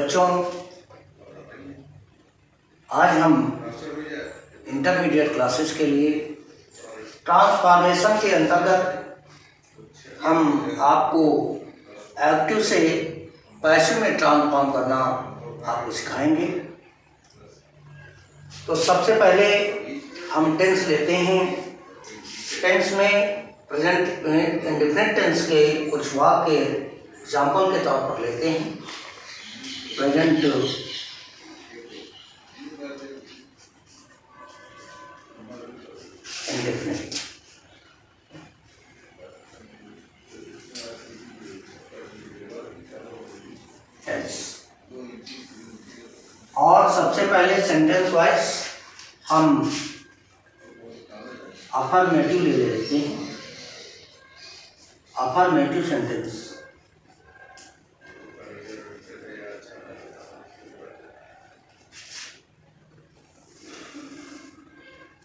बच्चों, आज हम इंटरमीडिएट क्लासेस के लिए ट्रांसफॉर्मेशन के अंतर्गत हम आपको एक्टिव से पैसिव में ट्रांसफॉर्म करना आपको सिखाएंगे। तो सबसे पहले हम टेंस लेते हैं। टेंस में प्रेजेंट इंडेफिनिट टेंस के कुछ वाक्य एग्जाम्पल के तौर पर लेते हैं। प्रेजेंट इंडेफिनिट, और सबसे पहले सेंटेंस वाइज हम अफर्मेटिव ले लेते हैं। अफर्मेटिव सेंटेंस,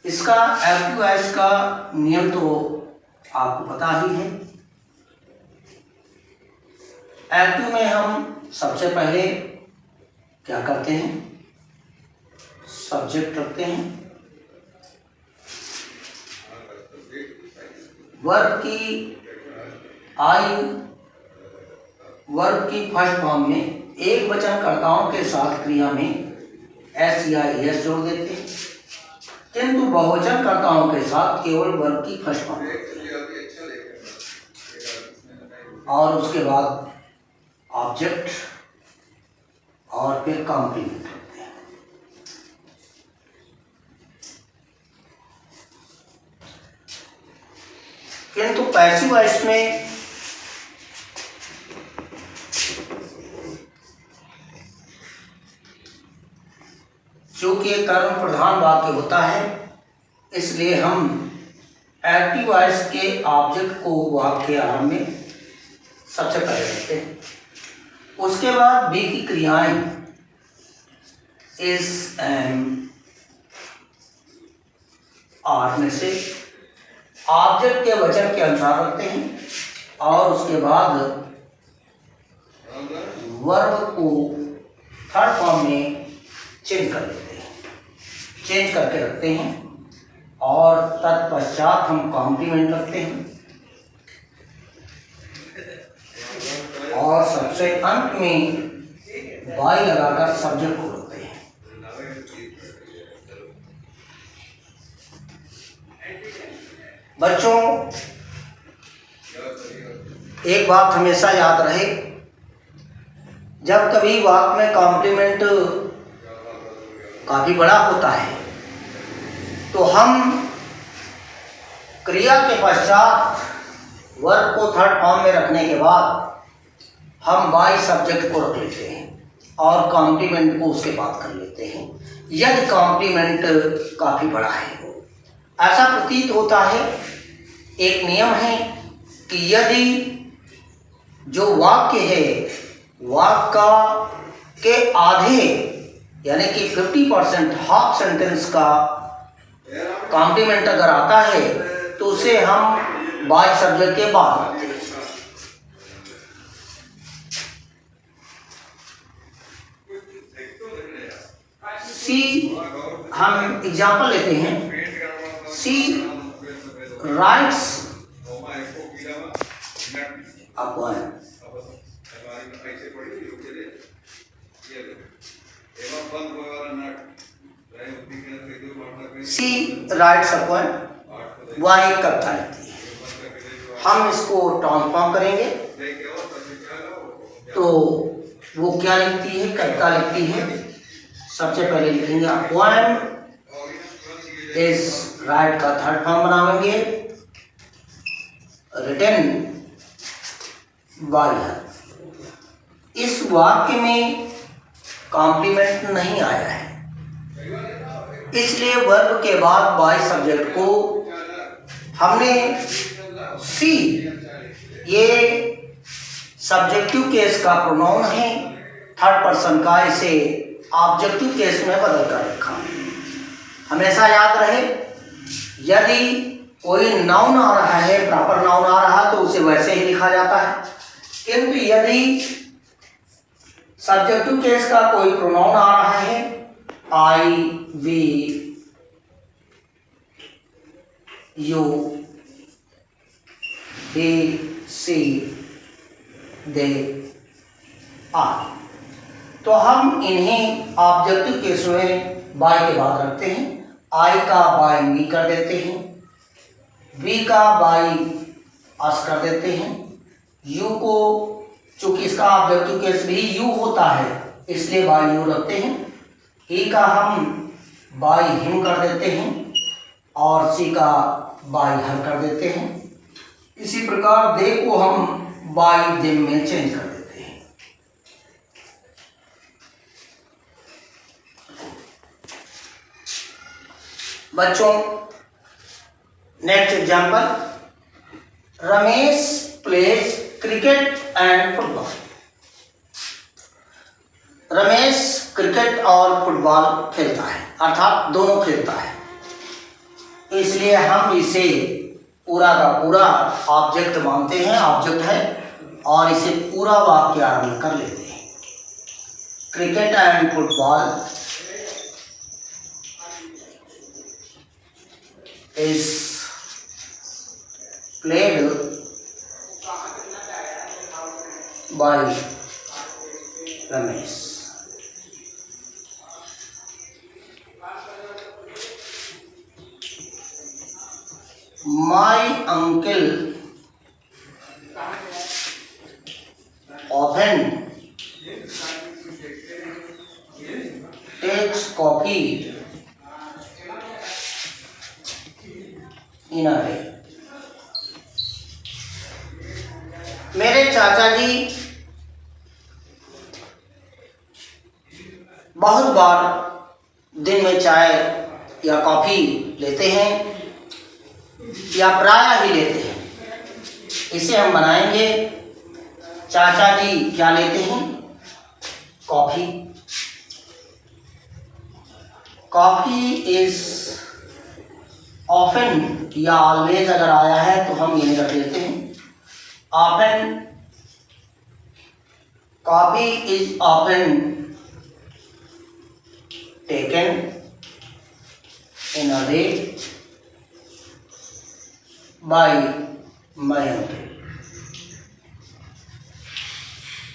इसका एक्टिव वॉइस का नियम तो आपको पता ही है। एक्टिव में हम सबसे पहले क्या करते हैं, सब्जेक्ट रखते हैं। वर्ब की वर्ब की फर्स्ट फॉर्म में एक वचनकर्ताओं के साथ क्रिया में एस या एस जोड़ देते हैं, किंतु बहुवचनकर्ताओं के साथ केवल वर्ब की फर्स्ट फॉर्म होती है और उसके बाद ऑब्जेक्ट और फिर कॉम्प्लीमेंट होते हैं। किंतु पैसिव वॉइस में चूंकि एक कर्म प्रधान वाक्य होता है, इसलिए हम एक्टिव वॉइस के ऑब्जेक्ट को वाक्य आरंभ में सबसे पहले लेते हैं। उसके बाद बी की क्रियाएं इस आर में से ऑब्जेक्ट के वचन के अनुसार रखते हैं और उसके बाद वर्ब को थर्ड फॉर्म में चेंज कर लेते हैं, चेंज करके रखते हैं और तत्पश्चात हम कॉम्प्लीमेंट रखते हैं और सबसे अंत में बाई लगाकर सब्जेक्ट को रखते हैं। बच्चों, एक बात हमेशा याद रहे, जब कभी वाक्य में कॉम्प्लीमेंट काफी बड़ा होता है तो हम क्रिया के पश्चात वर्ब को थर्ड फॉर्म में रखने के बाद हम बाई सब्जेक्ट को रख लेते हैं और कॉम्प्लीमेंट को उसके बाद कर लेते हैं यदि कॉम्प्लीमेंट काफी बड़ा है। ऐसा प्रतीत होता है, एक नियम है कि यदि जो वाक्य है वाक्य के आधे यानी कि 50% हाफ सेंटेंस का कॉम्प्लीमेंट अगर आता है तो उसे हम बाई सब्जेक्ट के बाद रखते हैं। सी, हम एग्जाम्पल लेते हैं। सी राइट्स, आपको है सी राइट्स अपॉन वाई कविता लिखती है। हम इसको ट्रांसफॉर्म करेंगे तो वो क्या लिखती है, कविता लिखती है। सबसे पहले लिखेंगे पोएम इस राइट का थर्ड फॉर्म बनाएंगे रिटन बाय हर। इस वाक्य में कॉम्प्लीमेंट नहीं आया है, इसलिए वर्ब के बाद बाय सब्जेक्ट को हमने सी, ये सब्जेक्टिव केस का प्रोनाउन है, थर्ड पर्सन का, इसे ऑब्जेक्टिव केस में बदल कर रखा। हमेशा याद रहे, यदि कोई नाउन आ रहा है, प्रॉपर नाउन आ रहा है तो उसे वैसे ही लिखा जाता है, किंतु यदि सब्जेक्टिव केस का कोई प्रोनाउन आ रहा है, I, we, you, he, she, they, are, तो हम इन्हें ऑब्जेक्टिव केस में बाय के बाद रखते हैं। आई का बाय मी कर देते हैं, वी का बाय अस कर देते हैं, यू को, चूंकि इसका ऑब्जेक्टिव केस भी यू होता है इसलिए बाय यू रखते हैं, ही का हम बाय हिम कर देते हैं और सी का बाय हर कर देते हैं। इसी प्रकार दे को हम बाय देम में चेंज कर देते हैं। बच्चों, next example, Ramesh pledge cricket and football. Ramesh cricket और फुटबॉल खेलता है, अर्थात दोनों खेलता है, इसलिए हम इसे पूरा का पूरा ऑब्जेक्ट मानते हैं, ऑब्जेक्ट है, और इसे पूरा वाक्य आरंभ कर लेते हैं। Cricket and football is played by Ramesh. My uncle often takes coffee in a day. मेरे चाचा जी बहुत बार दिन में चाय या कॉफी लेते हैं या प्रायः ही लेते हैं। इसे हम बनाएंगे, चाचा जी क्या लेते हैं? कॉफी। कॉफी इज ऑफन या ऑलवेज अगर आया है तो हम ये रख लेते हैं often. Coffee is often taken in a day by my uncle.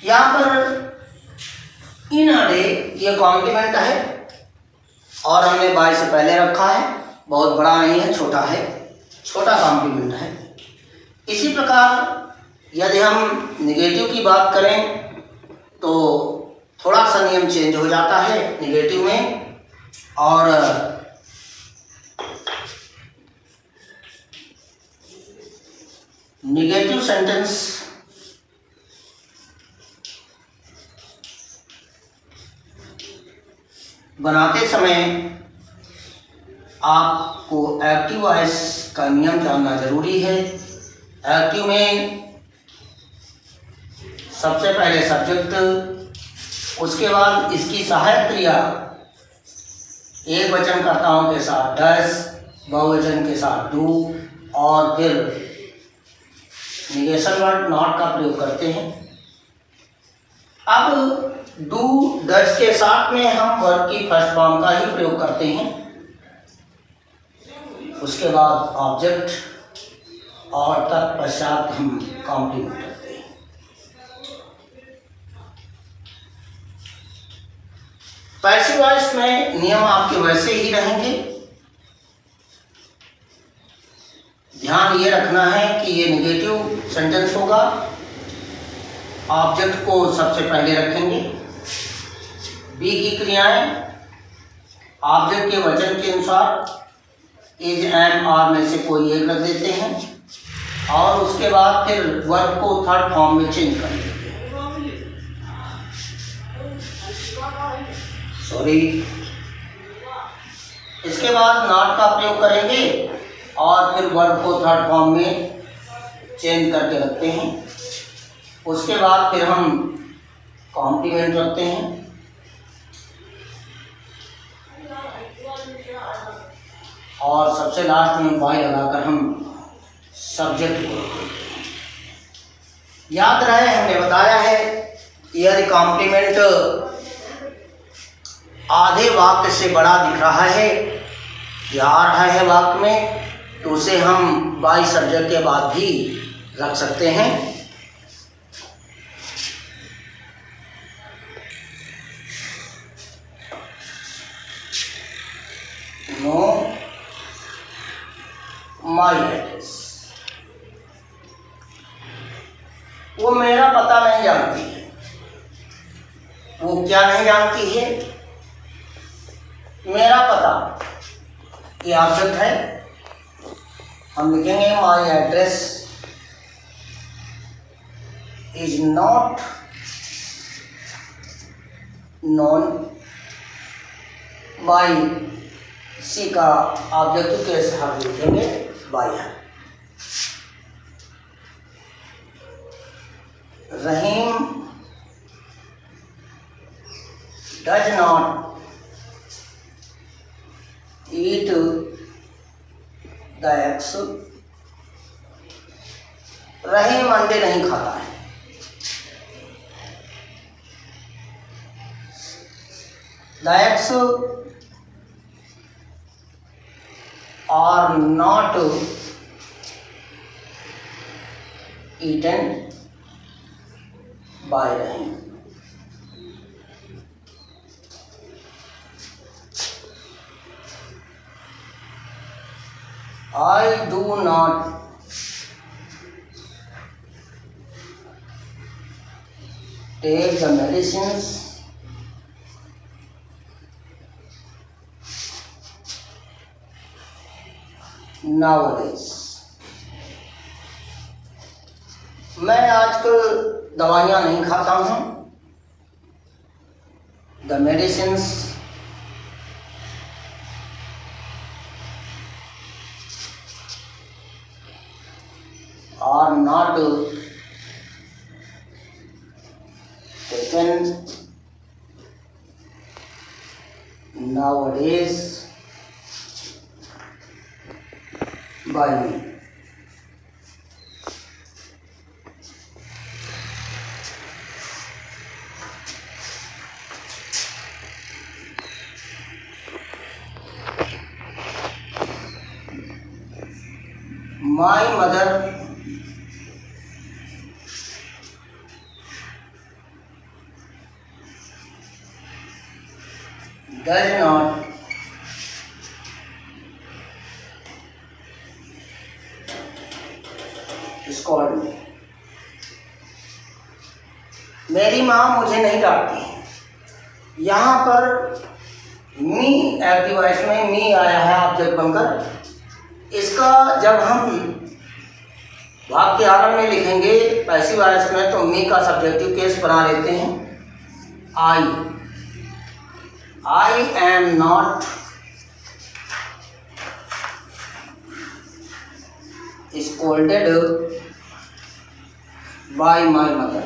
यहाँ पर इन अ डे ये कॉम्प्लीमेंट है और हमने बाय से पहले रखा है, बहुत बड़ा नहीं है, छोटा है, छोटा कॉम्प्लीमेंट है। इसी प्रकार यदि हम निगेटिव की बात करें तो थोड़ा सा नियम चेंज हो जाता है निगेटिव में, और निगेटिव सेंटेंस बनाते समय आपको एक्टिव वॉइस का नियम जानना जरूरी है। एक्टिव में सबसे पहले सब्जेक्ट, उसके बाद इसकी सहायक क्रिया एक वचनकर्ताओं के साथ डस, बहुवचन के साथ डू, और फिर निगेशन वर्ड नॉट का प्रयोग करते हैं। अब डू डज के साथ में हम वर्ब की फर्स्ट फॉर्म का ही प्रयोग करते हैं, उसके बाद ऑब्जेक्ट और तत्पश्चात हम कॉम्प्लीमेंट करते हैं। पैसिव वॉइस में नियम आपके वैसे ही रहेंगे। ध्यान ये रखना है कि ये निगेटिव सेंटेंस होगा, ऑब्जेक्ट को सबसे पहले रखेंगे, बी की क्रियाएं ऑब्जेक्ट के वचन के अनुसार इज, एम, आर में से कोई एक रख देते हैं, और उसके बाद फिर वर्ब को थर्ड फॉर्म में चेंज कर देते हैं। सॉरी, इसके बाद नॉट का प्रयोग करेंगे और फिर वर्ब को थर्ड फॉर्म में चेंज करके रखते हैं। उसके बाद फिर हम कॉम्प्लीमेंट रखते हैं, और सबसे लास्ट में बाय लगाकर हम सब्जेक्ट को रखते हैं। याद रहे, हमने बताया है यदि कॉम्प्लीमेंट आधे वाक्य से बड़ा दिख रहा है या आ रहा है वाक्य में, तो उसे हम बाई सब्जेक्ट के बाद भी रख सकते हैं। Know my address. वो मेरा पता नहीं जानती है। वो क्या नहीं जानती है? मेरा पता। ये ऑब्जेक्ट है, हम लिखेंगे my address is not known by. सी का ऑब्जेक्टिव केस हम लिखेंगे बाई है। Rahim does not eat the eggs. Rahim अंडे नहीं खाता है। The eggs are not eaten by Rahim. I do not take the medicines nowadays। मैं आजकल दवाइयाँ नहीं खाता हूँ। The medicines are not taken nowadays by me। My mother does not scold me। मेरी माँ मुझे नहीं डांटती है। यहाँ पर मी एक्टिव वॉइस में मी आया है ऑब्जेक्ट बनकर। इसका जब हम वाक्य आरंभ में लिखेंगे पैसिव वॉइस में, तो मी का सब्जेक्टिव केस बना लेते हैं I am not scolded by my mother।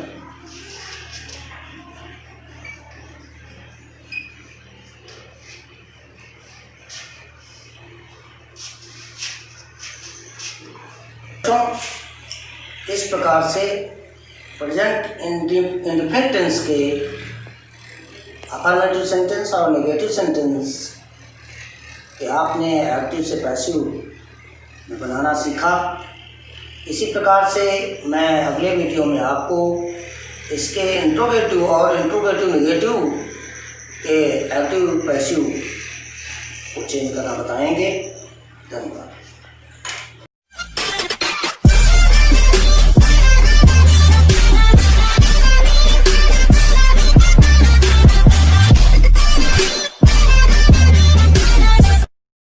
तो इस प्रकार से प्रेजेंट इंडेफिनिट टेंस के अफर्मेटिव सेंटेंस और नेगेटिव सेंटेंस कि आपने एक्टिव से पैसिव में बनाना सीखा। इसी प्रकार से मैं अगले वीडियो में आपको इसके इंट्रोगेटिव और इंट्रोगेटिव नेगेटिव के एक्टिव पैसिव को चेंज करना बताएंगे। धन्यवाद।